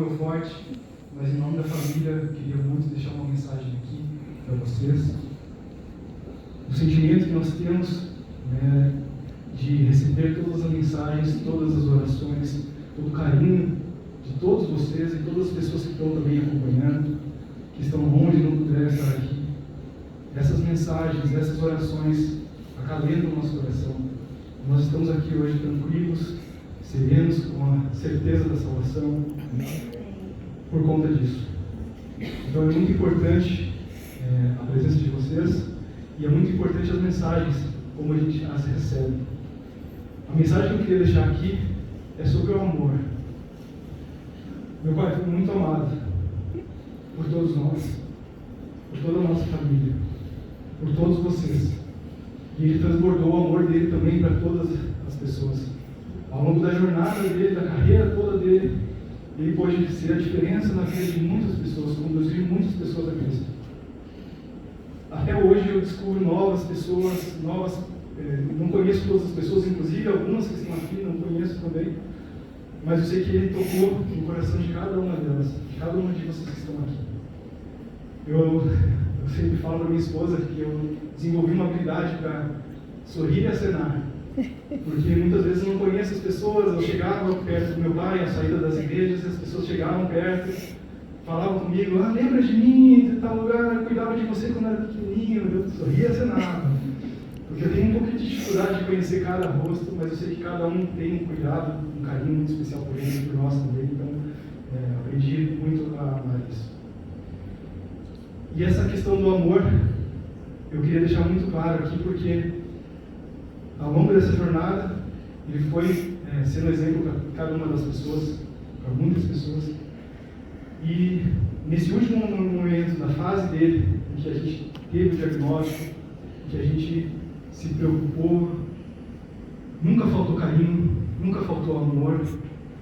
Forte, mas em nome da família eu queria muito deixar uma mensagem aqui para vocês. O sentimento que nós temos, né, de receber todas as mensagens, todas as orações, todo o carinho de todos vocês e todas as pessoas que estão também acompanhando, que estão longe e não puderam estar aqui. Essas mensagens, essas orações acalentam o nosso coração. Nós estamos aqui hoje tranquilos, serenos, com a certeza da salvação. Por conta disso. Então é muito importante a presença de vocês e é muito importante as mensagens, como a gente as recebe. A mensagem que eu queria deixar aqui é sobre o amor. Meu pai foi muito amado por todos nós, por toda a nossa família, por todos vocês. E ele transbordou o amor dele também para todas as pessoas. Ao longo da jornada dele, da carreira toda dele, ele pode ser a diferença na vida de muitas pessoas, conduzir muitas pessoas a Cristo. Até hoje eu descubro novas pessoas, não conheço todas as pessoas, inclusive algumas que estão aqui, não conheço também, mas eu sei que ele tocou no coração de cada uma delas, de cada uma de vocês que estão aqui. Eu sempre falo para minha esposa que eu desenvolvi uma habilidade para sorrir e acenar. Porque muitas vezes eu não conheço as pessoas, eu chegava perto do meu pai, à saída das igrejas, as pessoas chegavam perto, falavam comigo, lembra de mim, de tal lugar, eu cuidava de você quando era pequenininho, eu sorria e acenava. Porque eu tenho um pouco de dificuldade de conhecer cada rosto, mas eu sei que cada um tem um cuidado, um carinho muito especial por eles e por nós também, então aprendi muito a amar isso. E essa questão do amor, eu queria deixar muito claro aqui, porque ao longo dessa jornada, ele foi sendo exemplo para cada uma das pessoas, para muitas pessoas. E nesse último momento da fase dele, em que a gente teve o diagnóstico, em que a gente se preocupou, nunca faltou carinho, nunca faltou amor,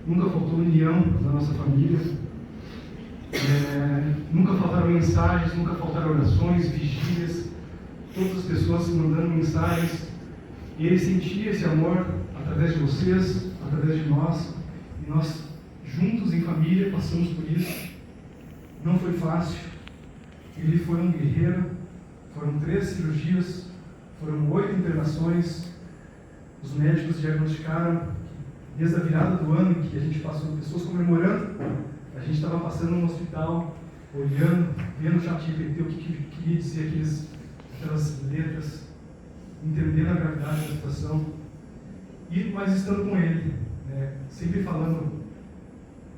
nunca faltou união da nossa família. Nunca faltaram mensagens, nunca faltaram orações, vigílias, todas as pessoas mandando mensagens. E ele sentia esse amor através de vocês, através de nós, e nós, juntos em família, passamos por isso. Não foi fácil. Ele foi um guerreiro, foram 3 cirurgias, foram 8 internações. Os médicos diagnosticaram, desde a virada do ano em que a gente passou, pessoas comemorando, a gente estava passando no hospital, olhando, vendo o ChatGPT, o que queria dizer aquelas letras, entendendo a gravidade da situação, mas estando com ele, sempre falando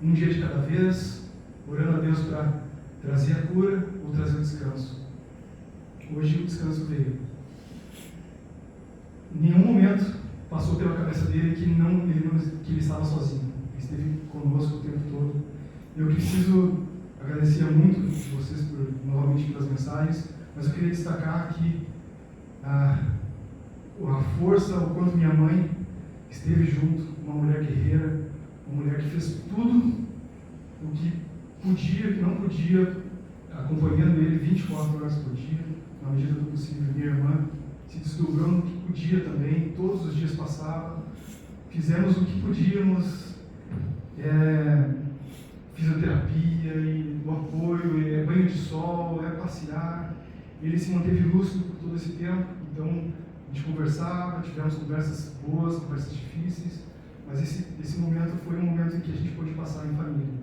um dia de cada vez, orando a Deus para trazer a cura ou trazer o descanso. Hoje o descanso veio. Em nenhum momento passou pela cabeça dele que ele estava sozinho. Ele esteve conosco o tempo todo. Eu preciso agradecer muito vocês novamente pelas mensagens, mas eu queria destacar aqui a força, o quanto minha mãe esteve junto, uma mulher guerreira, uma mulher que fez tudo o que podia, que não podia, acompanhando ele 24 horas por dia, na medida do possível. Minha irmã se desdobrou no que podia também, todos os dias passava, fizemos o que podíamos, fisioterapia, e o apoio, banho de sol, passear. Ele se manteve lúcido por todo esse tempo, então a gente conversava, tivemos conversas boas, conversas difíceis, mas esse momento foi um momento em que a gente pôde passar em família.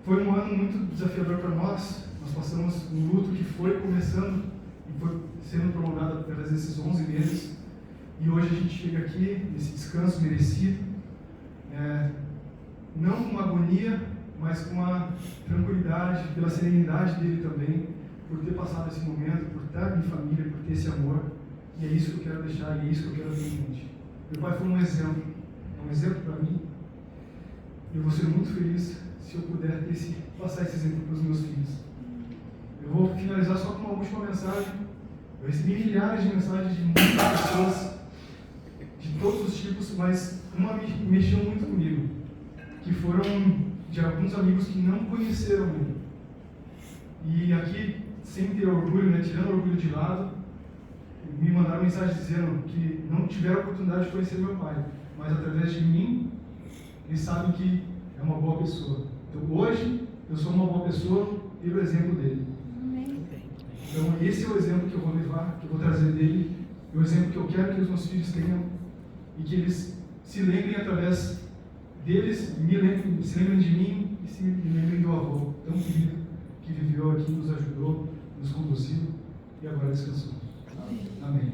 Foi um ano muito desafiador para nós passamos um luto que foi começando e foi sendo prolongado através desses 11 meses, e hoje a gente chega aqui, nesse descanso merecido, não com uma agonia, mas com uma tranquilidade, pela serenidade dele também, por ter passado esse momento, por estar em família, por ter esse amor. E é isso que eu quero deixar, e é isso que eu quero ter em mente. Meu pai foi um exemplo para mim. Eu vou ser muito feliz se eu puder passar esse exemplo para os meus filhos. Eu vou finalizar só com uma última mensagem. Eu recebi milhares de mensagens de muitas pessoas, de todos os tipos, mas uma me mexeu muito comigo, que foram de alguns amigos que não conheceram ele. E aqui, sem ter orgulho, tirando o orgulho de lado, me mandaram mensagem dizendo que não tiveram a oportunidade de conhecer meu pai, mas através de mim, eles sabem que é uma boa pessoa. Então hoje eu sou uma boa pessoa pelo exemplo dele. Então esse é o exemplo que eu vou levar, que eu vou trazer dele, é o exemplo que eu quero que os meus filhos tenham e que eles se lembrem através deles, se lembrem de mim e se lembrem do avô tão querido que viveu aqui, nos ajudou, nos conduziu e agora descansou. Amém.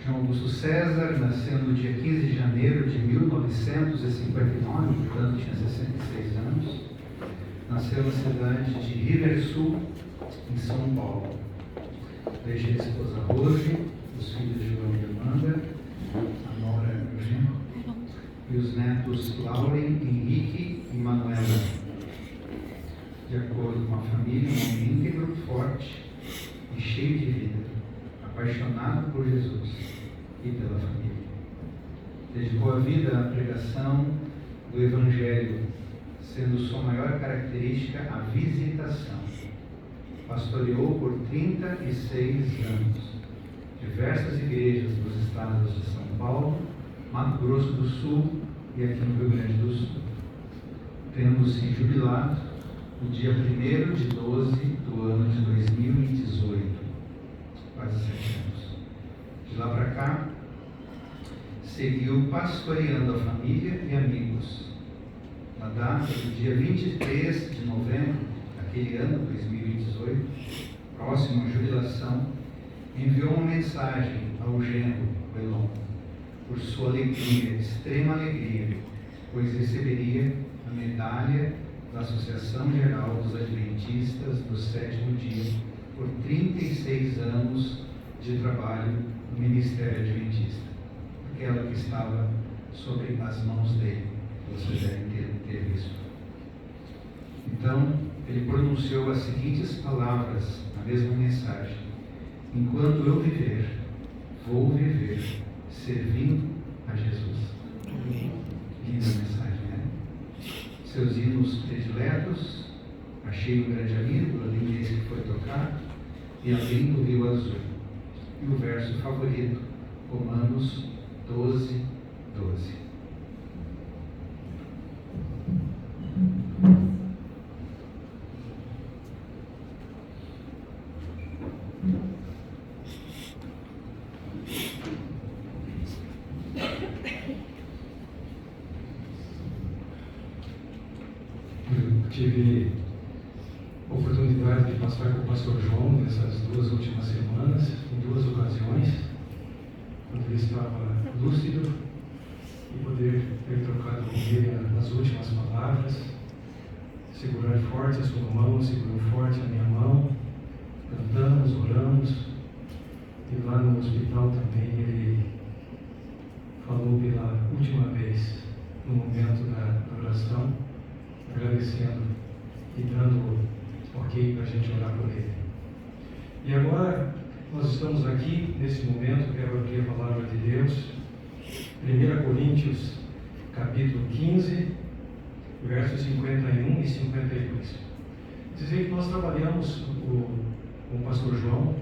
João Augusto César nasceu no dia 15 de janeiro de 1959, portanto tinha 66 anos. Nasceu na cidade de Riversul, em São Paulo. Deixa a esposa Rose, os filhos João e Amanda, a nora Eugênio, e os netos Lauren, Henrique e Manuela. De acordo com a família, um homem íntegro, forte e cheio de vida, apaixonado por Jesus e pela família. Dedicou a vida à pregação do Evangelho, sendo sua maior característica a visitação. Pastoreou por 36 anos diversas igrejas dos estados de São Paulo, Mato Grosso do Sul e aqui no Rio Grande do Sul, tendo se jubilado no dia 1º de 12 do ano de 2018, quase 7 anos. De lá para cá, seguiu pastoreando a família e amigos na data do dia 23 de novembro daquele ano, 2018, próximo à jubilação, enviou uma mensagem ao genro Elon, por sua alegria, extrema alegria, pois receberia a medalha da Associação Geral dos Adventistas do Sétimo Dia por 36 anos de trabalho no Ministério Adventista, aquela que estava sobre as mãos dele. Vocês devem ter visto. Então, ele pronunciou as seguintes palavras na mesma mensagem: enquanto eu viver, vou viver servindo a Jesus. Amém. Linda mensagem, né? Seus hinos prediletos: Achei um grande amigo, além desse que foi tocar, e além do Rio Azul. E o verso favorito, Romanos 12, 12. Eu tive a oportunidade de passar com o pastor João nessas 2 últimas semanas, em 2 ocasiões, quando ele estava lúcido, e poder ter trocado com ele as últimas palavras, segurar forte a sua mão, segurou forte a minha mão, cantamos, oramos, e lá no hospital também ele falou pela última vez, no momento da oração, agradecendo e dando ok para a gente orar por ele. E agora nós estamos aqui, nesse momento, quero abrir a palavra de Deus, 1 Coríntios, capítulo 15, versos 51 e 52. Dizer que nós trabalhamos com o pastor João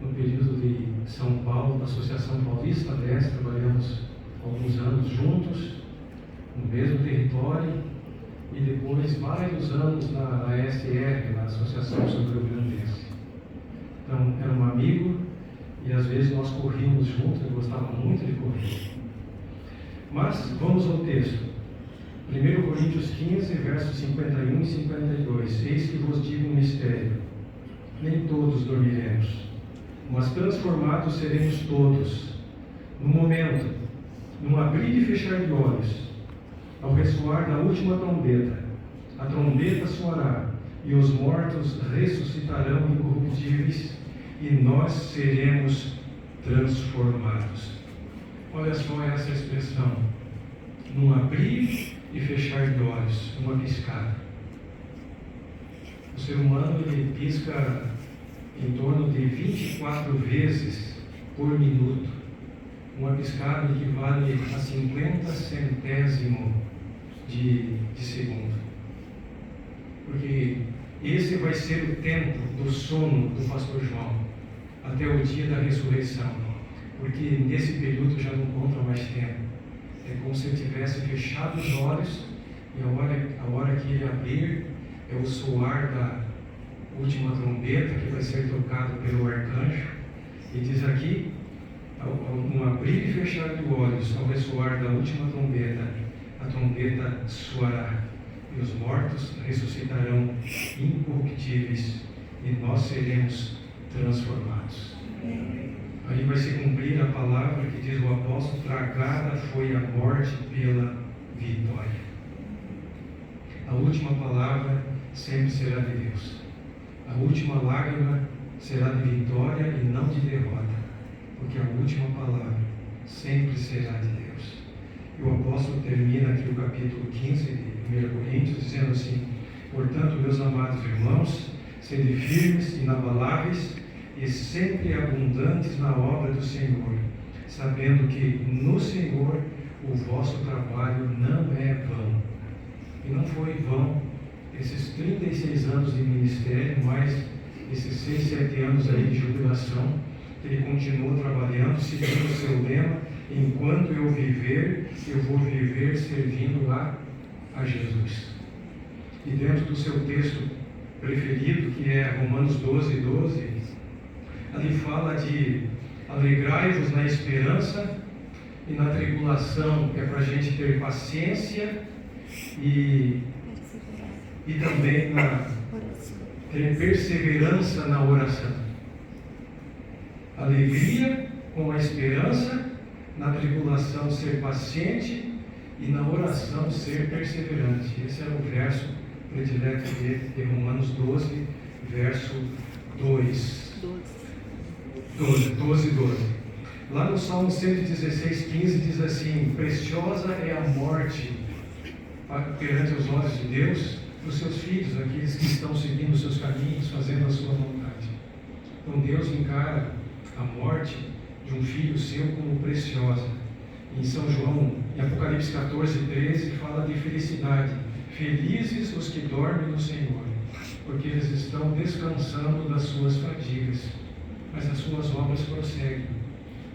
no período de São Paulo, na Associação Paulista 10, trabalhamos alguns anos juntos, no mesmo território, e depois vários anos na ASR, na Associação Sul-Grandense. Então, era um amigo, e às vezes nós corríamos juntos, eu gostava muito de correr. Mas, vamos ao texto. 1 Coríntios 15, versos 51 e 52. Eis que vos digo um mistério: nem todos dormiremos, mas transformados seremos todos, no momento, num abrir e fechar de olhos, ao ressoar da última trombeta. A trombeta soará, e os mortos ressuscitarão incorruptíveis, e nós seremos transformados. Olha só essa expressão: num abrir e fechar de olhos, uma piscada. O ser humano, ele pisca em torno de 24 vezes por minuto. Uma piscada equivale a 50 centésimo de segundo. Porque esse vai ser o tempo do sono do pastor João, até o dia da ressurreição. Porque nesse período já não conta mais tempo. É como se ele tivesse fechado os olhos, e a hora que ele abrir, é o soar da última trombeta que vai ser tocado pelo arcanjo. E diz aqui: no abrir e fechar de olhos, ao ressoar da última trombeta, a trombeta soará, e os mortos ressuscitarão incorruptíveis, e nós seremos transformados. Aí vai se cumprir a palavra que diz o apóstolo: tragada foi a morte pela vitória. A última palavra sempre será de Deus. A última lágrima será de vitória e não de derrota, porque a última palavra sempre será de Deus. E o apóstolo termina aqui o capítulo 15 de 1 Coríntios, dizendo assim: portanto, meus amados irmãos, sede firmes, inabaláveis e sempre abundantes na obra do Senhor, sabendo que no Senhor o vosso trabalho não é vão. E não foi vão esses 36 anos de ministério, mais esses 6, 7 anos aí de jubilação. Ele continuou trabalhando, seguindo o seu lema: enquanto eu viver, eu vou viver servindo a Jesus. E dentro do seu texto preferido, que é Romanos 12, 12, ali fala de alegrai-vos na esperança, e na tribulação é para a gente ter paciência, e também ter perseverança na oração. Alegria com a esperança, na tribulação ser paciente e na oração ser perseverante. Esse era o verso predileto de Romanos 12, verso 12. Lá no Salmo 116, 15 diz assim: preciosa é a morte perante os olhos de Deus dos seus filhos, aqueles que estão seguindo os seus caminhos, fazendo a sua vontade. Então Deus encara a morte de um filho seu como preciosa. Em São João, em Apocalipse 14, 13, fala de felicidade. Felizes os que dormem no Senhor, porque eles estão descansando das suas fadigas, mas as suas obras prosseguem.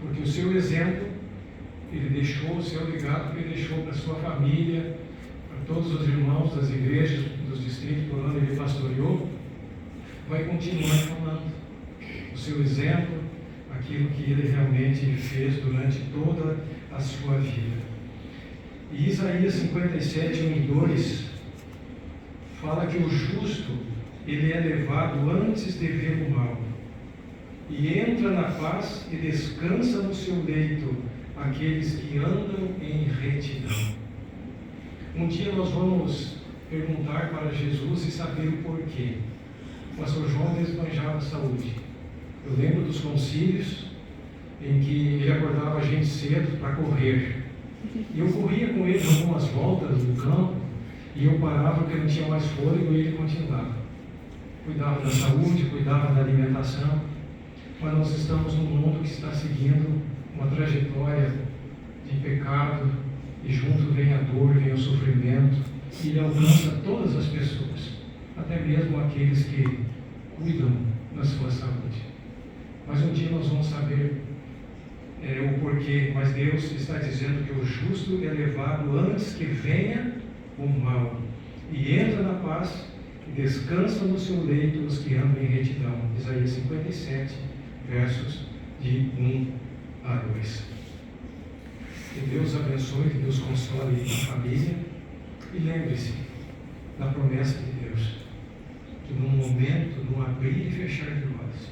Porque o seu exemplo, ele deixou, o seu legado que ele deixou para a sua família, para todos os irmãos das igrejas, dos distritos por onde ele pastoreou, vai continuar falando. O seu exemplo, aquilo que ele realmente fez durante toda a sua vida. E Isaías 57, 1 e 2 fala que o justo, ele é levado antes de ver o mal, e entra na paz e descansa no seu leito aqueles que andam em retidão. Um dia nós vamos perguntar para Jesus e saber o porquê. O pastor João desbanjava a saúde. Eu lembro dos concílios em que ele acordava a gente cedo para correr. E eu corria com ele algumas voltas no campo, e eu parava porque não tinha mais fôlego e ele continuava. Cuidava da saúde, cuidava da alimentação, mas nós estamos num mundo que está seguindo uma trajetória de pecado, e junto vem a dor, vem o sofrimento, e ele alcança todas as pessoas, até mesmo aqueles que cuidam da sua saúde. Mas um dia nós vamos saber o porquê, mas Deus está dizendo que o justo é levado antes que venha o mal, e entra na paz e descansa no seu leito os que andam em retidão. Isaías 57, versos de 1 a 2. Que Deus abençoe, que Deus console a família, e lembre-se da promessa de Deus, que num momento, num abrir e fechar de olhos,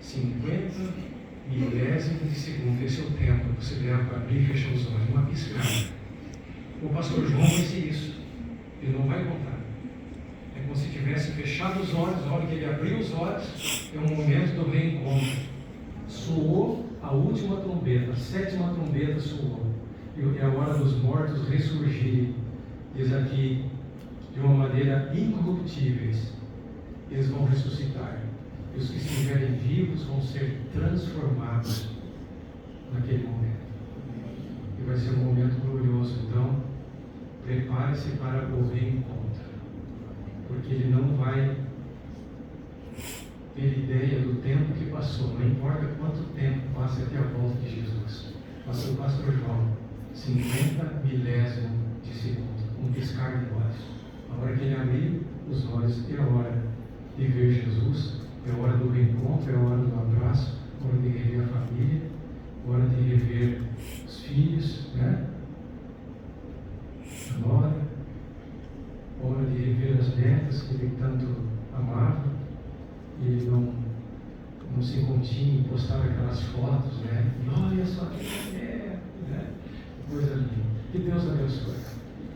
50 milésimos de segundo, esse é o tempo que você leva para abrir e fechar os olhos, uma piscada. O pastor João disse isso, ele não vai contar. É como se tivesse fechado os olhos, a hora que ele abriu os olhos, é um momento do reencontro. Soou a última trombeta, a 7ª trombeta soou, e é a hora dos mortos ressurgirem. Diz aqui, de uma maneira incorruptíveis, eles vão ressuscitar. E os que estiverem vivos vão ser transformados naquele momento. E vai ser um momento glorioso. Então, prepare-se para o reencontro, porque ele não vai ter ideia do tempo que passou, não importa quanto tempo passe até a volta de Jesus. Passou o pastor João, 50 milésimos de segundo, um piscar de olhos. A hora que ele abrir os olhos, é a hora de ver Jesus, é a hora do reencontro, é a hora do abraço, é a hora de rever a família, é a hora de rever os filhos, né? A nora, é a hora de rever as netas que ele tanto amava, e ele não se continha em postar aquelas fotos, né? E olha só que é, né? Coisa linda. Que Deus abençoe.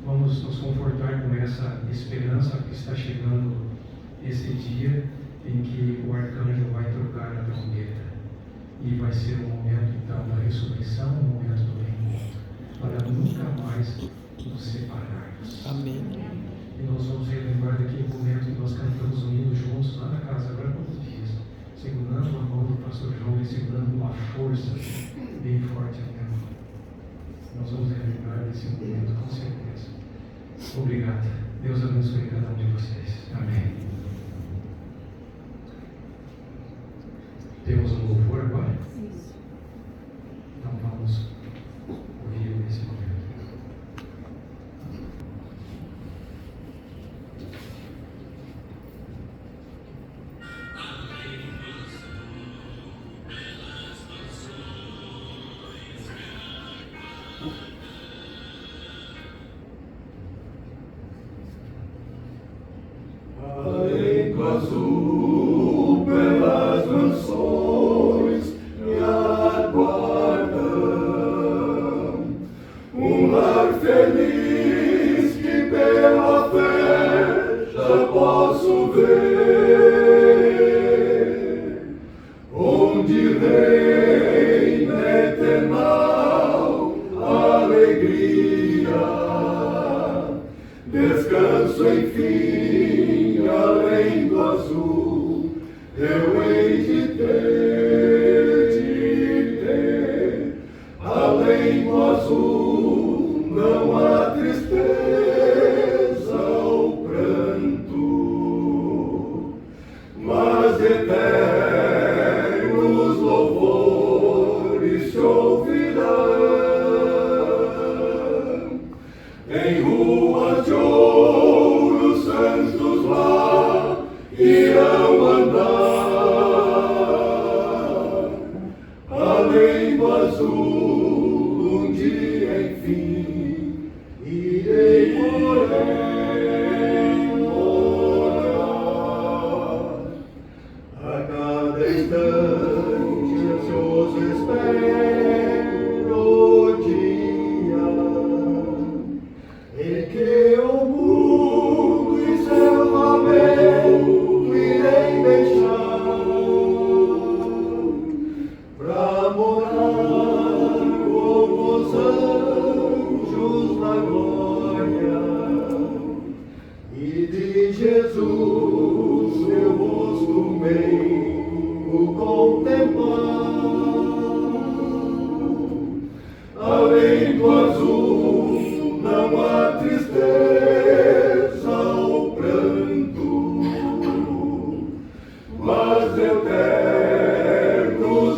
Vamos nos confortar com essa esperança que está chegando esse dia em que o arcanjo vai tocar a trombeta. E vai ser um momento, então, da ressurreição, um momento do reencontro, para nunca mais nos separarmos. Amém. E nós vamos relembrar daquele momento que nós cantamos um hino juntos lá na casa, agora há poucos dias, segurando a mão do pastor João e segurando uma força bem forte a minha mão. Nós vamos relembrar desse momento, com certeza. Obrigado. Deus abençoe cada um de vocês. Amém. Temos um louvor agora? Isso. Então vamos ouvir nesse momento. azul pelas mansões me aguardam. Um lar feliz que pela fé já posso ver, onde reina eternal alegria. Descanso enfim, além do azul, eu hei de ter. Além do azul não há tristeza ou pranto, mas eternos louvores se ouvirão. Em ruas de ouro, santos lá irão andar. Além do azul, um dia, enfim, irei morar. A cada instante, ansioso espero o dia em que o mundo e seu lamento irei deixar, pra morar como os anjos na glória, e de Jesus meu rosto meio contemplar. Além do azul não há tristeza ou pranto, mas eternos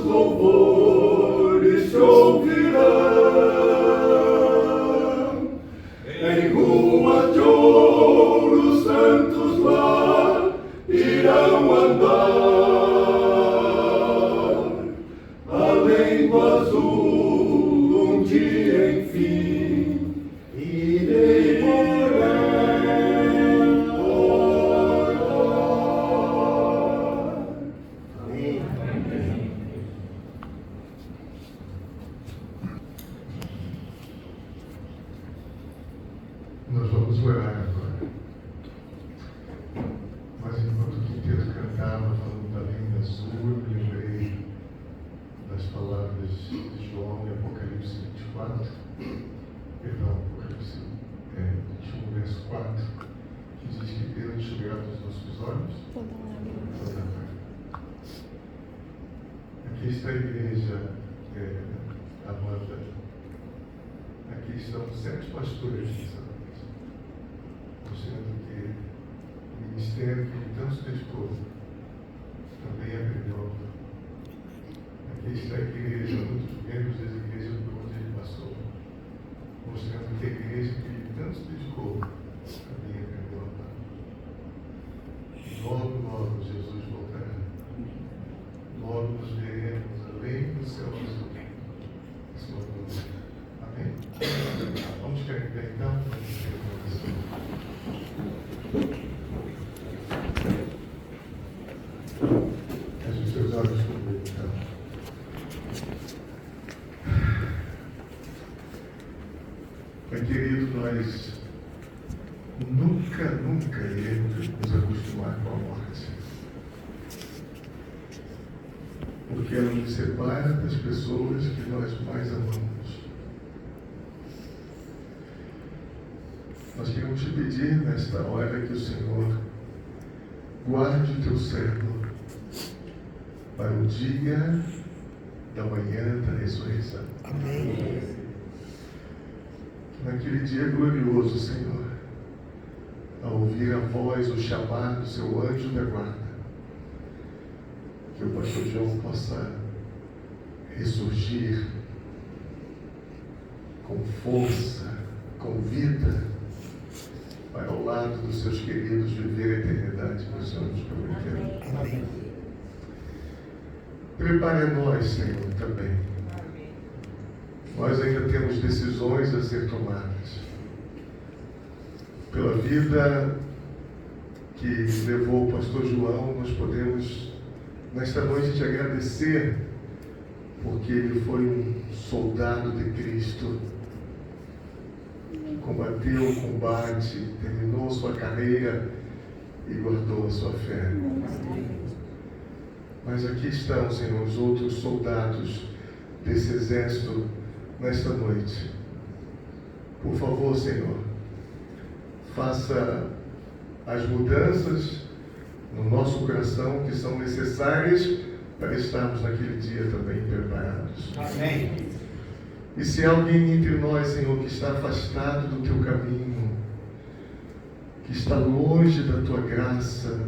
louvores se ouvirão. Em ruas de ouro, santos lá irão andar. Além do azul, um dia, enfim, irei morar. Amém. Nós vamos orar agora. Mas enquanto o quinteto cantava, falando da linha azul, eu me lembrei das palavras de João em Apocalipse 24, perdão, Apocalipse 21, verso 4, que diz que Deus enxugará dos nossos olhos toda lágrima. Aqui está a igreja amada. Aqui estão 7 pastores nessa noite, mostrando que o ministério que ele tanto se dedicou também aprendeu a amar. Aqui está a igreja, muitos membros da igreja por onde ele passou, mostrando que a igreja que ele tanto se dedicou também aprendeu a amar. Logo, logo Jesus voltará. Logo nos veremos além do céu azul. Sua glória. Amém? Vamos ficar em pé então? Vamos ter uma oração. Feche os seus olhos comigo, então. Pai querido, nós nunca iremos nos acostumar com a morte, porque ela nos separa das pessoas que nós mais amamos. Nós queremos te pedir nesta hora que o Senhor guarde o teu servo para o dia da manhã da ressurreição. Amém. Naquele dia glorioso, Senhor, ao ouvir a voz, o chamar do seu anjo da guarda, que o pastor João possa ressurgir com força, com vida, para ao lado dos seus queridos viver a eternidade que o Senhor nos prometeu. Amém. Prepare a nós, Senhor, também. Nós ainda temos decisões a ser tomadas. Pela vida que levou o pastor João, nós podemos, nesta noite, te agradecer, porque ele foi um soldado de Cristo, que combateu o combate, terminou sua carreira e guardou a sua fé. Mas aqui estão, Senhor, os outros soldados desse exército nesta noite. Por favor, Senhor, faça as mudanças no nosso coração que são necessárias para estarmos naquele dia também preparados. Amém. E se há alguém entre nós, Senhor, que está afastado do Teu caminho, que está longe da Tua graça,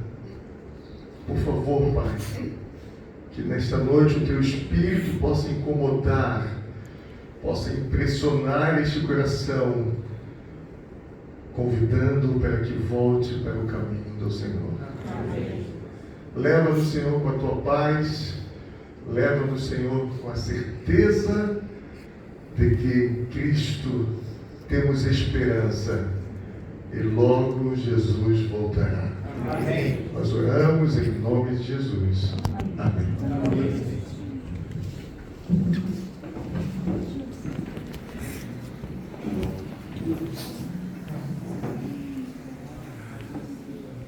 por favor, Pai, que nesta noite o Teu Espírito possa incomodar, possa impressionar este coração, convidando-o para que volte para o caminho do Senhor. Amém. Leva-nos, Senhor, com a Tua paz, leva-nos, Senhor, com a certeza de que em Cristo temos esperança e logo Jesus voltará. Amém. Nós oramos em nome de Jesus. Amém. Amém.